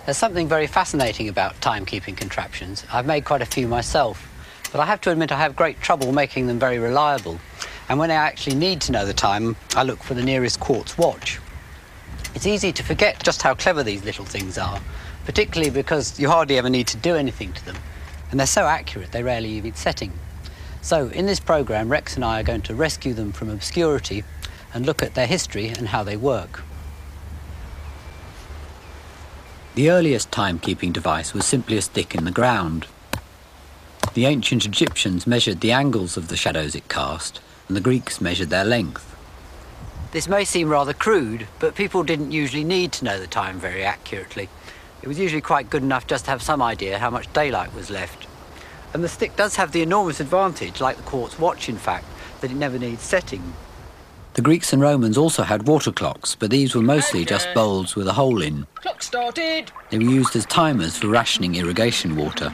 There's something very fascinating about timekeeping contraptions. I've made quite a few myself, but I have to admit I have great trouble making them very reliable. And when I actually need to know the time, I look for the nearest quartz watch. It's easy to forget just how clever these little things are, particularly because you hardly ever need to do anything to them. And they're so accurate, they rarely need setting. So in this programme, Rex and I are going to rescue them from obscurity and look at their history and how they work. The earliest timekeeping device was simply a stick in the ground. The ancient Egyptians measured the angles of the shadows it cast, and the Greeks measured their length. This may seem rather crude, but people didn't usually need to know the time very accurately. It was usually quite good enough just to have some idea how much daylight was left. And the stick does have the enormous advantage, like the quartz watch in fact, that it never needs setting. The Greeks and Romans also had water clocks, but these were mostly just bowls with a hole in. Clock started. They were used as timers for rationing irrigation water.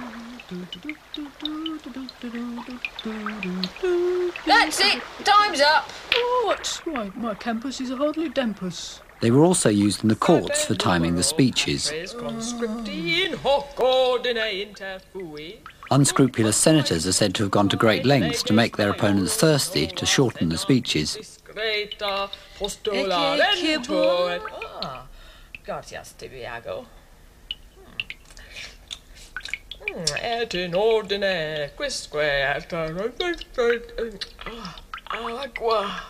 That's it. Time's up. What? Why, my campus is hardly dampus. They were also used in the courts for timing the speeches. Unscrupulous senators are said to have gone to great lengths to make their opponents thirsty to shorten the speeches. Et in ordine quisque agua.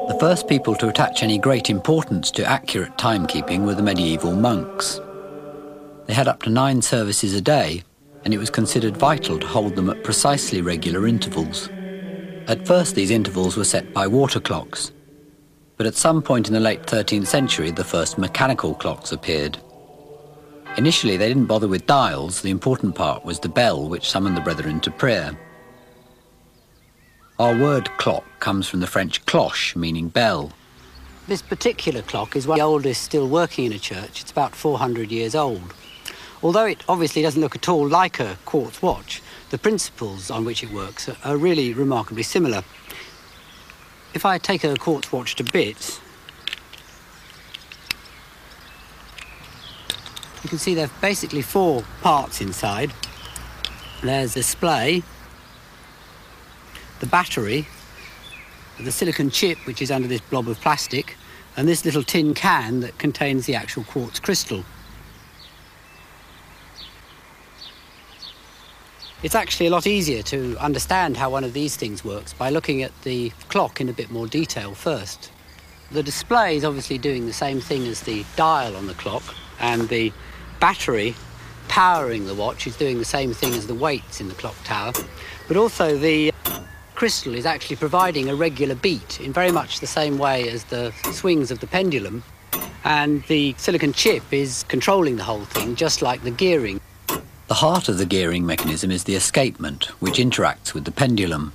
The first people to attach any great importance to accurate timekeeping were the medieval monks. They had up to 9 services a day, and it was considered vital to hold them at precisely regular intervals. At first, these intervals were set by water clocks, but at some point in the late 13th century, the first mechanical clocks appeared. Initially, they didn't bother with dials. The important part was the bell, which summoned the brethren to prayer. Our word clock comes from the French cloche, meaning bell. This particular clock is one of the oldest still working in a church. It's about 400 years old. Although it obviously doesn't look at all like a quartz watch, the principles on which it works are really remarkably similar. If I take a quartz watch to bits, you can see there are basically 4 parts inside. There's the display, the battery, the silicon chip, which is under this blob of plastic, and this little tin can that contains the actual quartz crystal. It's actually a lot easier to understand how one of these things works by looking at the clock in a bit more detail first. The display is obviously doing the same thing as the dial on the clock, and the battery powering the watch is doing the same thing as the weights in the clock tower, but also the crystal is actually providing a regular beat in very much the same way as the swings of the pendulum, and the silicon chip is controlling the whole thing just like the gearing. The heart of the gearing mechanism is the escapement, which interacts with the pendulum.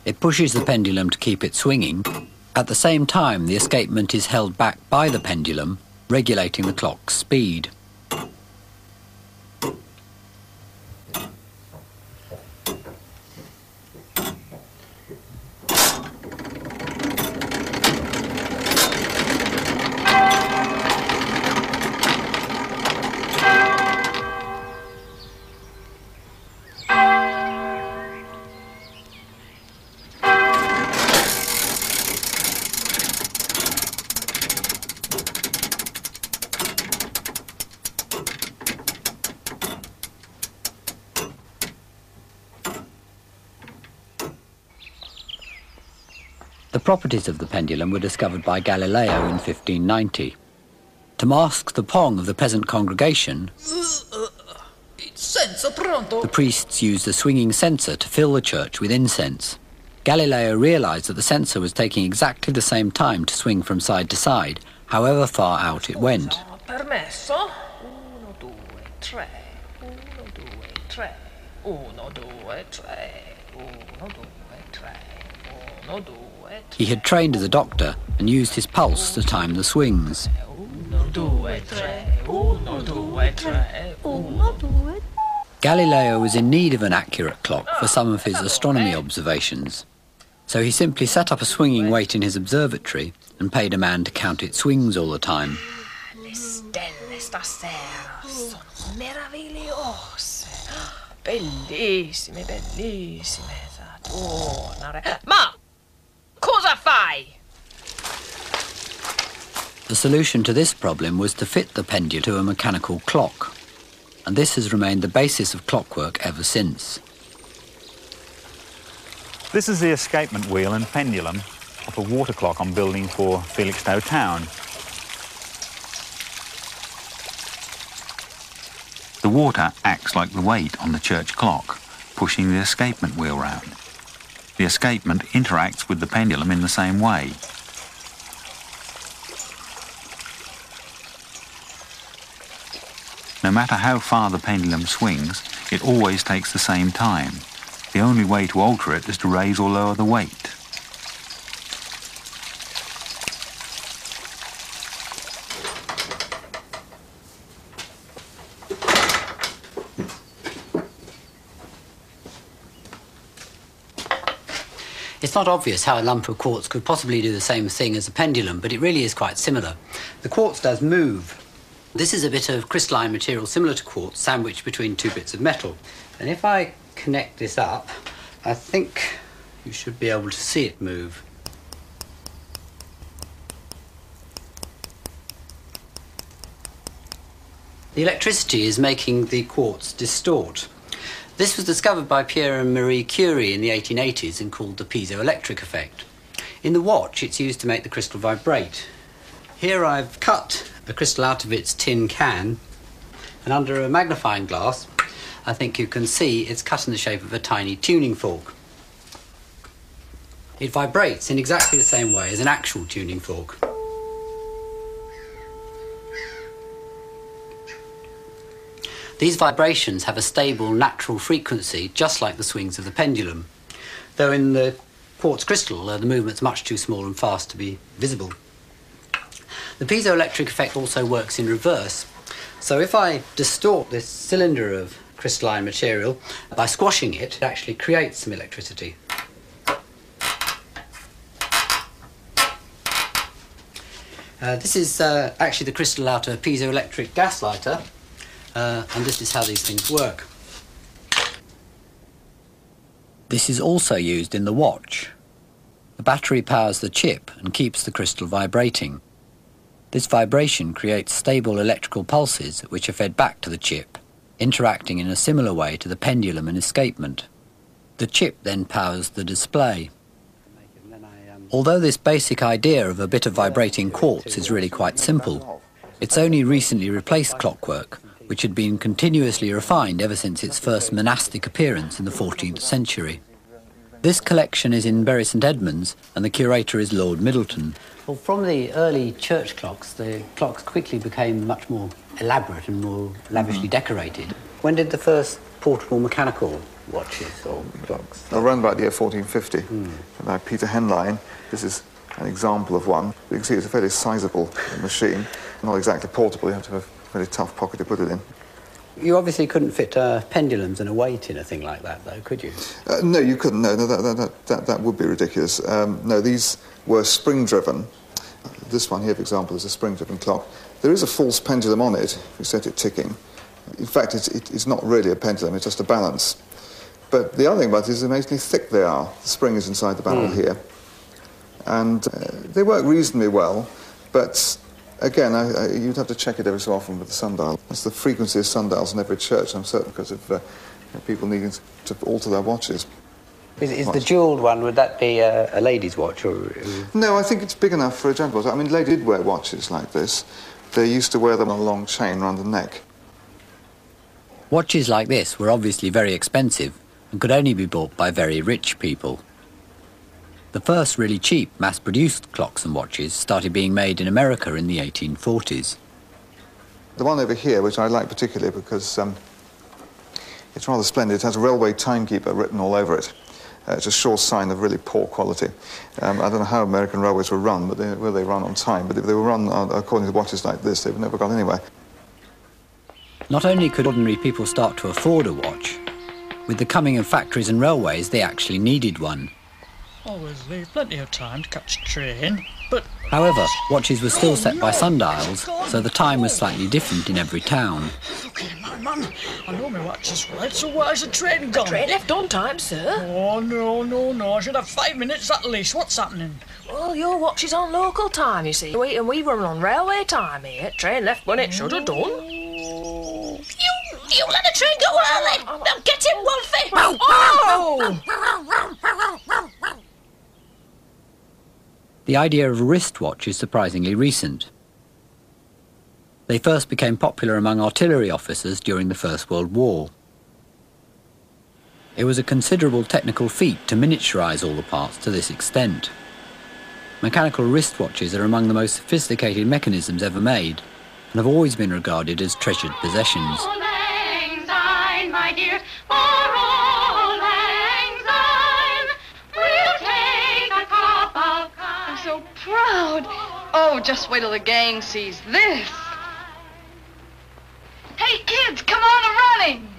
It pushes the pendulum to keep it swinging. At the same time, the escapement is held back by the pendulum, regulating the clock's speed. The properties of the pendulum were discovered by Galileo in 1590. To mask the pong of the peasant congregation, the priests used a swinging censer to fill the church with incense. Galileo realized that the censer was taking exactly the same time to swing from side to side, however far out it went. He had trained as a doctor and used his pulse to time the swings. Galileo was in need of an accurate clock for some of his astronomy observations, So he simply set up a swinging weight in his observatory and paid a man to count its swings all the time. Le stelle stasera sono meravigliose. Bellissime, bellissime. Tornare. Ma, cosa fai? The solution to this problem was to fit the pendulum to a mechanical clock, and this has remained the basis of clockwork ever since. This is the escapement wheel and pendulum of a water clock I'm building for Felixstowe town. The water acts like the weight on the church clock, pushing the escapement wheel round. The escapement interacts with the pendulum in the same way. No matter how far the pendulum swings, it always takes the same time. The only way to alter it is to raise or lower the weight. It's not obvious how a lump of quartz could possibly do the same thing as a pendulum, but it really is quite similar. The quartz does move. This is a bit of crystalline material similar to quartz, sandwiched between two bits of metal. And if I connect this up, I think you should be able to see it move. The electricity is making the quartz distort. This was discovered by Pierre and Marie Curie in the 1880s and called the piezoelectric effect. In the watch, it's used to make the crystal vibrate. Here I've cut the crystal out of its tin can, and under a magnifying glass, I think you can see it's cut in the shape of a tiny tuning fork. It vibrates in exactly the same way as an actual tuning fork. These vibrations have a stable, natural frequency, just like the swings of the pendulum, though in the quartz crystal, the movement's much too small and fast to be visible. The piezoelectric effect also works in reverse. So if I distort this cylinder of crystalline material, by squashing it, it actually creates some electricity. This is actually the crystal out of a piezoelectric gas lighter, and this is how these things work. This is also used in the watch. The battery powers the chip and keeps the crystal vibrating. This vibration creates stable electrical pulses which are fed back to the chip, interacting in a similar way to the pendulum and escapement. The chip then powers the display. Although this basic idea of a bit of vibrating quartz is really quite simple, it's only recently replaced clockwork, which had been continuously refined ever since its first monastic appearance in the 14th century. This collection is in Bury St Edmunds, and the curator is Lord Middleton. Well, from the early church clocks, the clocks quickly became much more elaborate and more lavishly decorated. When did the first portable mechanical watches or clocks? Around about the year 1450, by Peter Henlein. This is an example of one. You can see it's a fairly sizable machine, not exactly portable. You have to have a very tough pocket to put it in. You obviously couldn't fit pendulums and a weight in a thing like that, though, could you? No, you couldn't. No, that would be ridiculous. No, these were spring-driven. This one here, for example, is a spring-driven clock. There is a false pendulum on it if you set it ticking. In fact, it's not really a pendulum, it's just a balance. But the other thing about it is amazingly thick they are. The spring is inside the barrel here. And they work reasonably well, but again, you'd have to check it every so often with the sundial. That's the frequency of sundials in every church, I'm certain, because of people needing to alter their watches. Is the jewelled one, would that be a lady's watch? Or? No, I think it's big enough for a gentleman's. I mean, ladies did wear watches like this. They used to wear them on a long chain around the neck. Watches like this were obviously very expensive and could only be bought by very rich people. The first really cheap mass-produced clocks and watches started being made in America in the 1840s. The one over here, which I like particularly because it's rather splendid, it has a railway timekeeper written all over it. It's a sure sign of really poor quality. I don't know how American railways were run, but they run on time. But if they were run according to watches like this, they would never got anywhere. Not only could ordinary people start to afford a watch, with the coming of factories and railways, they actually needed one. Always leave plenty of time to catch a train, but... However, watches were still set by sundials, so the time was slightly different in every town. Look here, my man. I know my watch is right, so where's the train gone? Train left on time, sir. Oh, no. I should have 5 minutes at least. What's happening? Well, your watch is on local time, you see. And we run on railway time here. Train left when it should have done. You let the train go early! Now get him, Wolfie! Oh! The idea of a wristwatch is surprisingly recent. They first became popular among artillery officers during the First World War. It was a considerable technical feat to miniaturize all the parts to this extent. Mechanical wristwatches are among the most sophisticated mechanisms ever made and have always been regarded as treasured possessions. My dear, for all lang syne, we'll take a cup of kind. I'm so proud. Oh, just wait till the gang sees this. Hey, kids, come on running.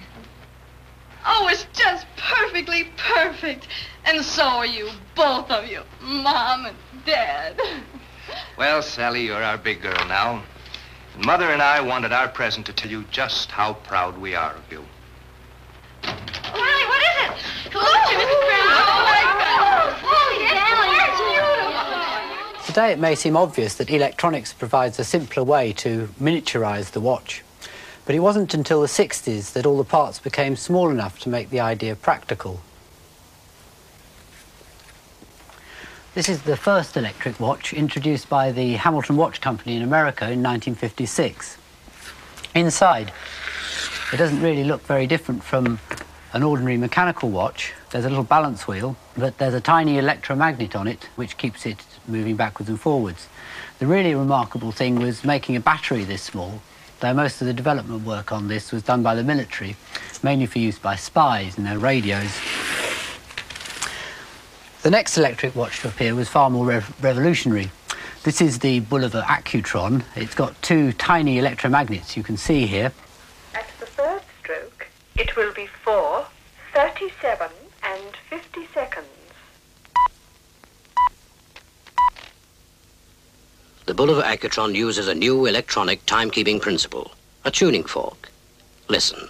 Oh, it's just perfectly perfect. And so are you, both of you, Mom and Dad. Well, Sally, you're our big girl now. And Mother and I wanted our present to tell you just how proud we are of you. Riley, what is it? Look, Mrs. Brown. Oh, my God. Oh, it's beautiful. Today it may seem obvious that electronics provides a simpler way to miniaturize the watch. But it wasn't until the 60s that all the parts became small enough to make the idea practical. This is the first electric watch introduced by the Hamilton Watch Company in America in 1956. Inside, it doesn't really look very different from an ordinary mechanical watch. There's a little balance wheel, but there's a tiny electromagnet on it which keeps it moving backwards and forwards. The really remarkable thing was making a battery this small, though most of the development work on this was done by the military, mainly for use by spies and their radios. The next electric watch to appear was far more revolutionary. This is the Bulliver Accutron. It's got two tiny electromagnets you can see here. At the third stroke, it will be 4, 37 and 50 seconds. The Bulliver Accutron uses a new electronic timekeeping principle, a tuning fork. Listen.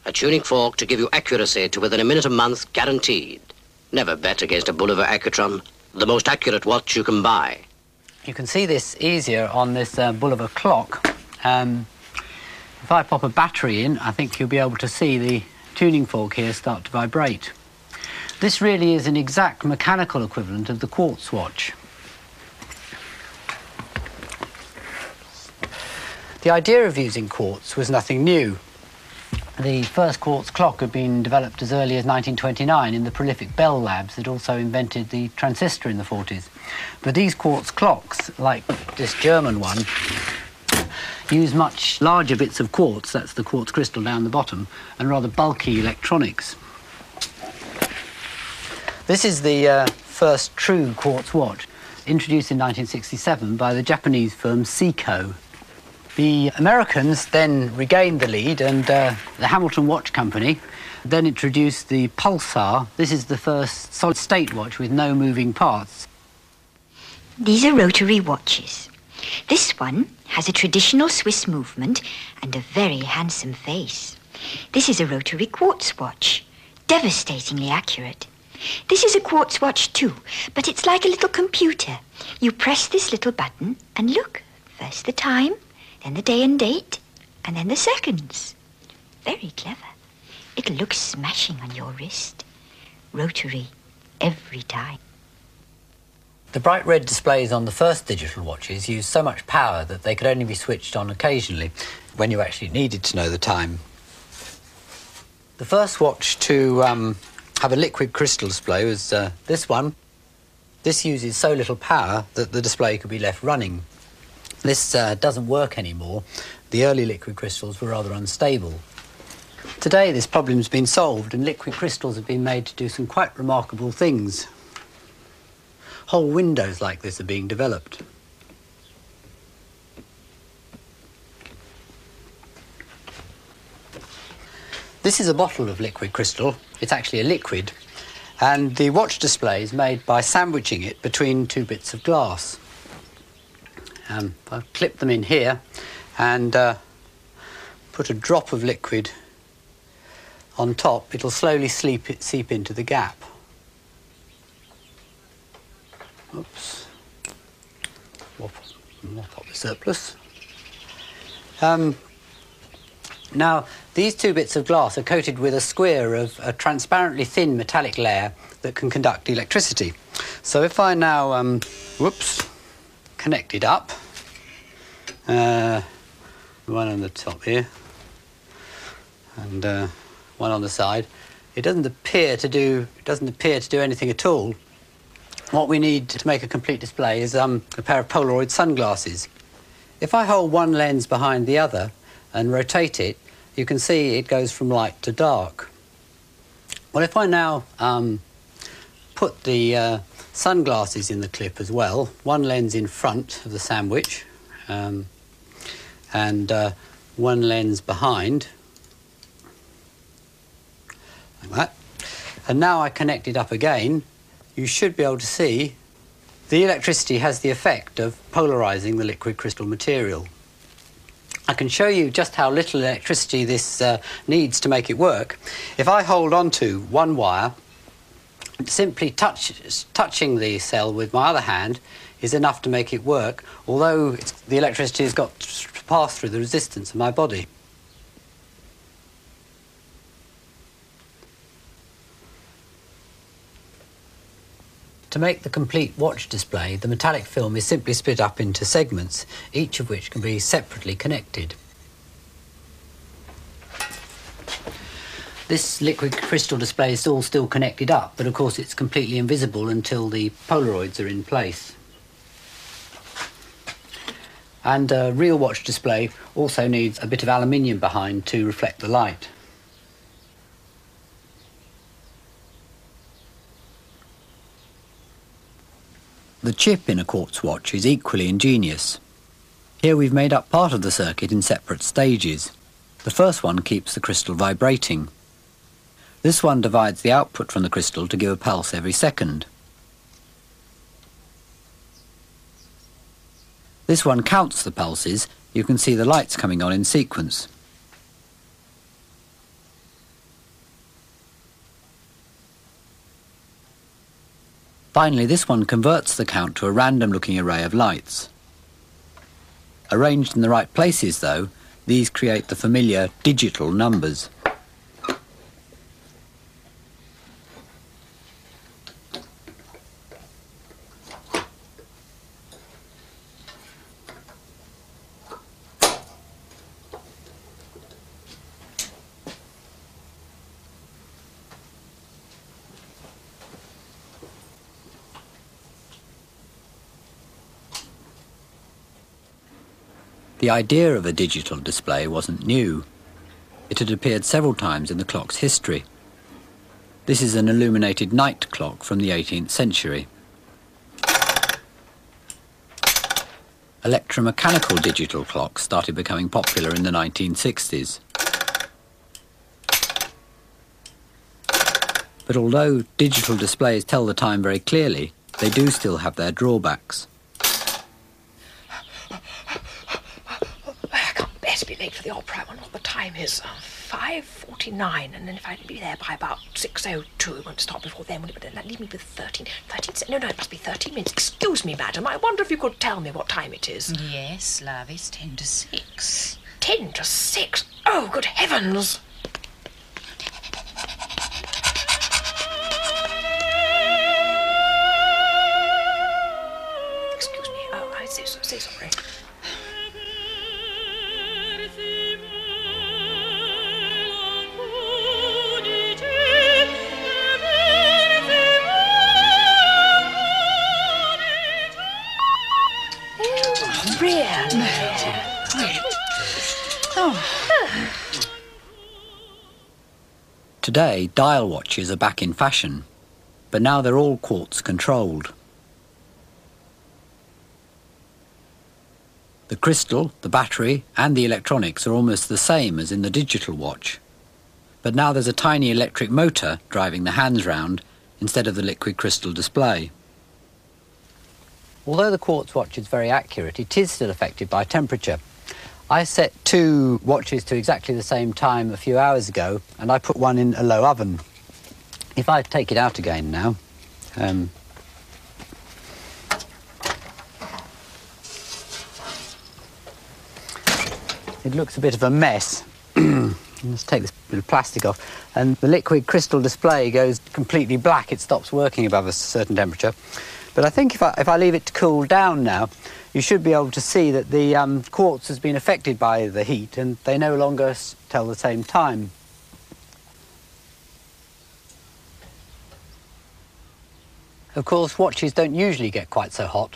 A tuning fork to give you accuracy to within a minute a month, guaranteed. Never bet against a Bulliver Accutron, the most accurate watch you can buy. You can see this easier on this Bulliver clock. If I pop a battery in, I think you'll be able to see the tuning fork here start to vibrate. This really is an exact mechanical equivalent of the Quartz watch. The idea of using quartz was nothing new. The first quartz clock had been developed as early as 1929 in the prolific Bell labs that also invented the transistor in the 40s. But these quartz clocks, like this German one, use much larger bits of quartz, that's the quartz crystal down the bottom, and rather bulky electronics. This is the first true quartz watch, introduced in 1967 by the Japanese firm Seiko. The Americans then regained the lead, and the Hamilton Watch Company then introduced the Pulsar. This is the first solid-state watch with no moving parts. These are rotary watches. This one has a traditional Swiss movement and a very handsome face. This is a rotary quartz watch, devastatingly accurate. This is a quartz watch too, but it's like a little computer. You press this little button and look, first the time, then the day and date, and then the seconds. Very clever. It'll look smashing on your wrist. Rotary every time. The bright red displays on the first digital watches used so much power that they could only be switched on occasionally when you actually needed to know the time. The first watch to have a liquid crystal display was this one. This uses so little power that the display could be left running. This doesn't work anymore. The early liquid crystals were rather unstable. Today this problem's been solved and liquid crystals have been made to do some quite remarkable things. Whole windows like this are being developed. This is a bottle of liquid crystal. It's actually a liquid. And the watch display is made by sandwiching it between two bits of glass. I'll clip them in here and put a drop of liquid on top. It'll slowly seep into the gap. Oops. Mop up the surplus. Now, these two bits of glass are coated with a square of a transparently thin metallic layer that can conduct electricity. So if I now, connect it up, one on the top here, and one on the side, it doesn't appear to do anything at all. What we need to make a complete display is a pair of Polaroid sunglasses. If I hold one lens behind the other and rotate it, you can see it goes from light to dark. Well, if I now put the sunglasses in the clip as well, one lens in front of the sandwich and one lens behind, like that, and now I connect it up again, you should be able to see the electricity has the effect of polarising the liquid crystal material. I can show you just how little electricity this needs to make it work. If I hold on to one wire, simply touching the cell with my other hand is enough to make it work, although the electricity has got to pass through the resistance of my body. To make the complete watch display, the metallic film is simply split up into segments, each of which can be separately connected. This liquid crystal display is all still connected up, but of course it's completely invisible until the Polaroids are in place. And a real watch display also needs a bit of aluminium behind to reflect the light. The chip in a quartz watch is equally ingenious. Here we've made up part of the circuit in separate stages. The first one keeps the crystal vibrating. This one divides the output from the crystal to give a pulse every second. This one counts the pulses. You can see the lights coming on in sequence. Finally, this one converts the count to a random-looking array of lights. Arranged in the right places, though, these create the familiar digital numbers. The idea of a digital display wasn't new. It had appeared several times in the clock's history. This is an illuminated night clock from the 18th century. Electromechanical digital clocks started becoming popular in the 1960s. But although digital displays tell the time very clearly, they do still have their drawbacks. To be late for the opera. I wonder what the time is. 5:49, and then if I'd be there by about 6:02, it won't start before then, would it? But then leave me with 13 no, it must be 13 minutes. Excuse me, madam, I wonder if you could tell me what time it is. Yes, love, it's 10 to 6. 10 to 6? Oh, good heavens! Excuse me, oh, I say sorry. Today, dial watches are back in fashion, but now they're all quartz controlled. The crystal, the battery, and the electronics are almost the same as in the digital watch. but now there's a tiny electric motor driving the hands round instead of the liquid crystal display. Although the quartz watch is very accurate, it is still affected by temperature. I set 2 watches to exactly the same time a few hours ago, and I put one in a low oven. If I take it out again now, it looks a bit of a mess. Let's take this bit of plastic off, and the liquid crystal display goes completely black. It stops working above a certain temperature. But I think if I leave it to cool down now, you should be able to see that the quartz has been affected by the heat, and they no longer tell the same time. Of course, watches don't usually get quite so hot,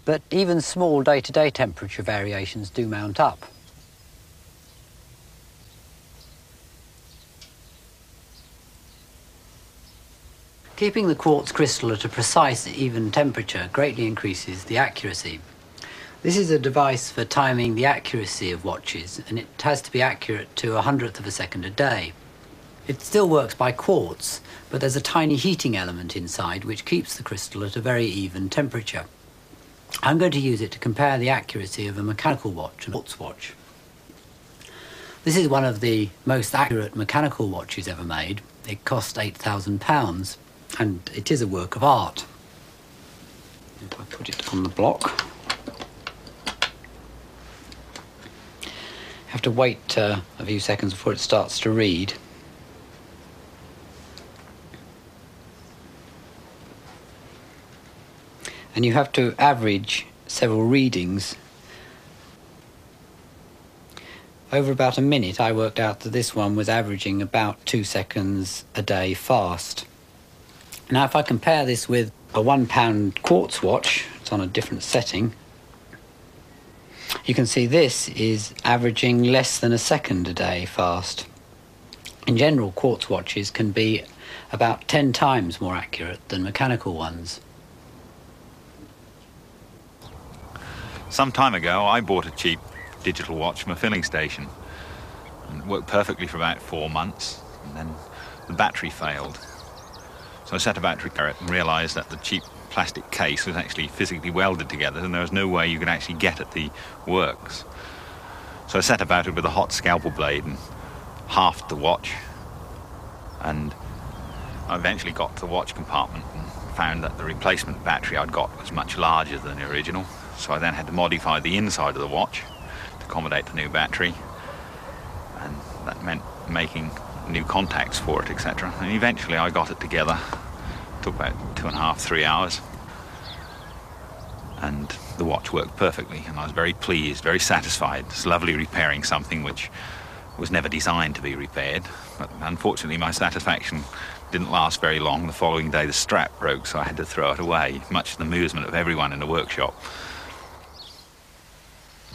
but even small day-to-day temperature variations do mount up. Keeping the quartz crystal at a precise, even temperature greatly increases the accuracy. This is a device for timing the accuracy of watches, and it has to be accurate to 1/100th of a second a day. It still works by quartz, but there's a tiny heating element inside which keeps the crystal at a very even temperature. I'm going to use it to compare the accuracy of a mechanical watch and a quartz watch. This is one of the most accurate mechanical watches ever made. It cost £8,000, and it is a work of art. If I put it on the block, you have to wait a few seconds before it starts to read. And you have to average several readings. Over about a minute, I worked out that this one was averaging about 2 seconds a day fast. Now, if I compare this with a £1 quartz watch, it's on a different setting, you can see this is averaging less than a second a day fast. In general, quartz watches can be about 10 times more accurate than mechanical ones. Some time ago, I bought a cheap digital watch from a filling station, and it worked perfectly for about 4 months, and then the battery failed. So I set about to repair it and realised that the cheap plastic case was actually physically welded together, and there was no way you could actually get at the works. So I set about it with a hot scalpel blade and halved the watch, and I eventually got to the watch compartment and found that the replacement battery I'd got was much larger than the original. So I then had to modify the inside of the watch to accommodate the new battery, and that meant making new contacts for it, etc. And eventually I got it together. It took about 2.5 to 3 hours, and the watch worked perfectly, and I was very pleased, very satisfied. It's lovely repairing something which was never designed to be repaired, but unfortunately my satisfaction didn't last very long. The following day the strap broke, so I had to throw it away, much to the amusement of everyone in the workshop.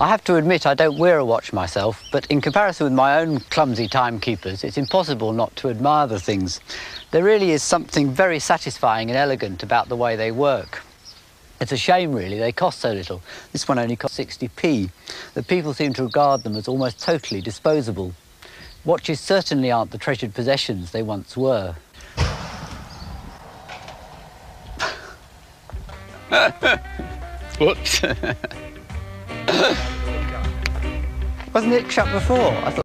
I have to admit I don't wear a watch myself, but in comparison with my own clumsy timekeepers, it's impossible not to admire the things. There really is something very satisfying and elegant about the way they work. It's a shame, really, they cost so little. This one only cost 60p. The people seem to regard them as almost totally disposable. Watches certainly aren't the treasured possessions they once were. Whoops. Wasn't it shut before? I thought